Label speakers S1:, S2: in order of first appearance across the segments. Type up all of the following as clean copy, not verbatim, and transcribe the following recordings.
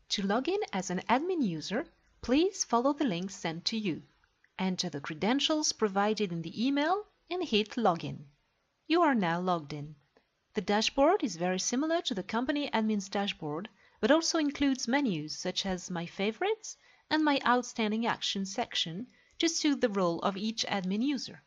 S1: To log in as an admin user, please follow the links sent to you. Enter the credentials provided in the email and hit Login. You are now logged in. The dashboard is very similar to the company admin's dashboard, but also includes menus such as My Favorites and My Outstanding Actions section to suit the role of each admin user.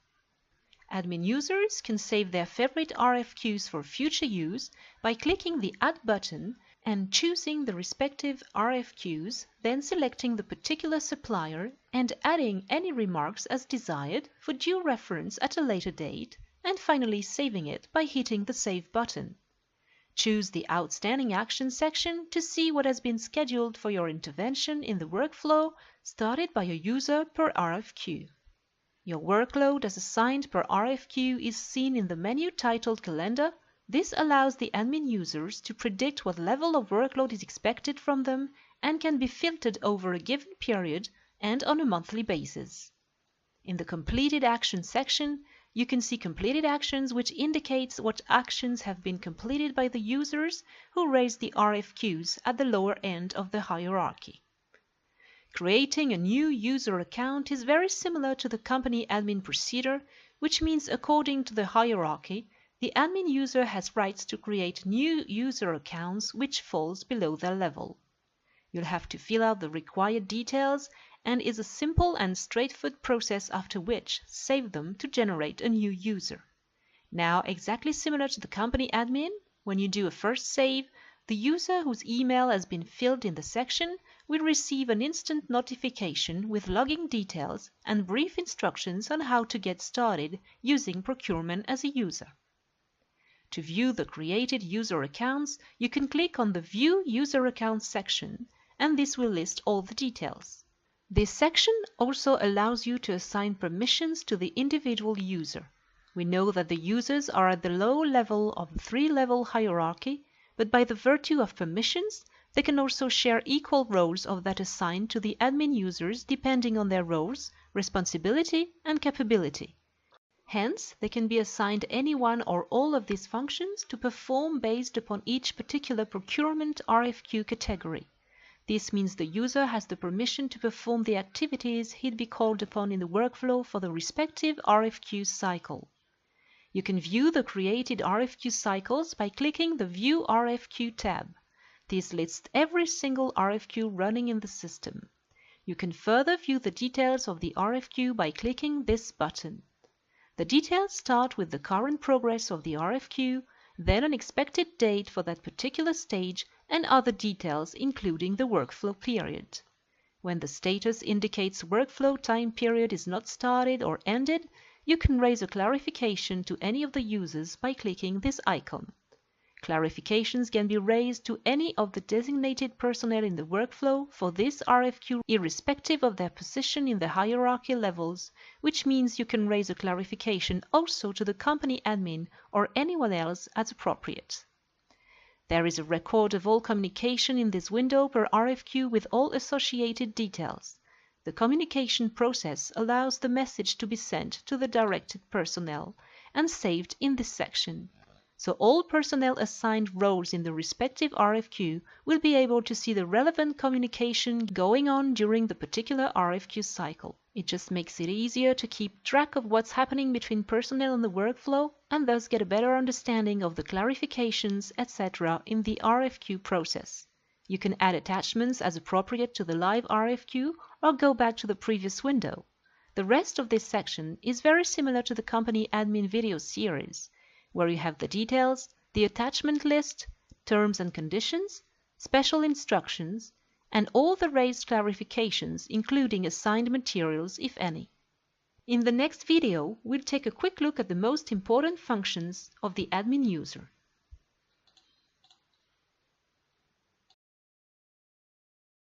S1: Admin users can save their favorite RFQs for future use by clicking the Add button and choosing the respective RFQs, then selecting the particular supplier and adding any remarks as desired for due reference at a later date, and finally saving it by hitting the Save button. Choose the Outstanding Actions section to see what has been scheduled for your intervention in the workflow started by a user per RFQ. Your workload as assigned per RFQ is seen in the menu titled Calendar. This allows the admin users to predict what level of workload is expected from them and can be filtered over a given period and on a monthly basis. In the Completed Actions section, you can see completed actions, which indicates what actions have been completed by the users who raised the RFQs at the lower end of the hierarchy. Creating a new user account is very similar to the company admin procedure, which means according to the hierarchy, the admin user has rights to create new user accounts which falls below their level. You'll have to fill out the required details and is a simple and straightforward process, after which save them to generate a new user. Now, exactly similar to the company admin, when you do a first save, the user whose email has been filled in the section will receive an instant notification with login details and brief instructions on how to get started using procurement as a user. To view the created user accounts, you can click on the View User Accounts section, and this will list all the details. This section also allows you to assign permissions to the individual user. We know that the users are at the low level of the three-level hierarchy, but by the virtue of permissions, they can also share equal roles of that assigned to the admin users depending on their roles, responsibility, and capability. Hence, they can be assigned any one or all of these functions to perform based upon each particular procurement RFQ category. This means the user has the permission to perform the activities he'd be called upon in the workflow for the respective RFQ cycle. You can view the created RFQ cycles by clicking the View RFQ tab. This lists every single RFQ running in the system. You can further view the details of the RFQ by clicking this button. The details start with the current progress of the RFQ, then an expected date for that particular stage, and other details including the workflow period. When the status indicates workflow time period is not started or ended, you can raise a clarification to any of the users by clicking this icon. Clarifications can be raised to any of the designated personnel in the workflow for this RFQ irrespective of their position in the hierarchy levels, which means you can raise a clarification also to the company admin or anyone else as appropriate. There is a record of all communication in this window per RFQ with all associated details. The communication process allows the message to be sent to the directed personnel and saved in this section. So all personnel assigned roles in the respective RFQ will be able to see the relevant communication going on during the particular RFQ cycle. It just makes it easier to keep track of what's happening between personnel in the workflow and thus get a better understanding of the clarifications, etc. in the RFQ process. You can add attachments as appropriate to the live RFQ or go back to the previous window. The rest of this section is very similar to the company admin video series, where you have the details, the attachment list, terms and conditions, special instructions, and all the raised clarifications, including assigned materials, if any. In the next video, we'll take a quick look at the most important functions of the admin user.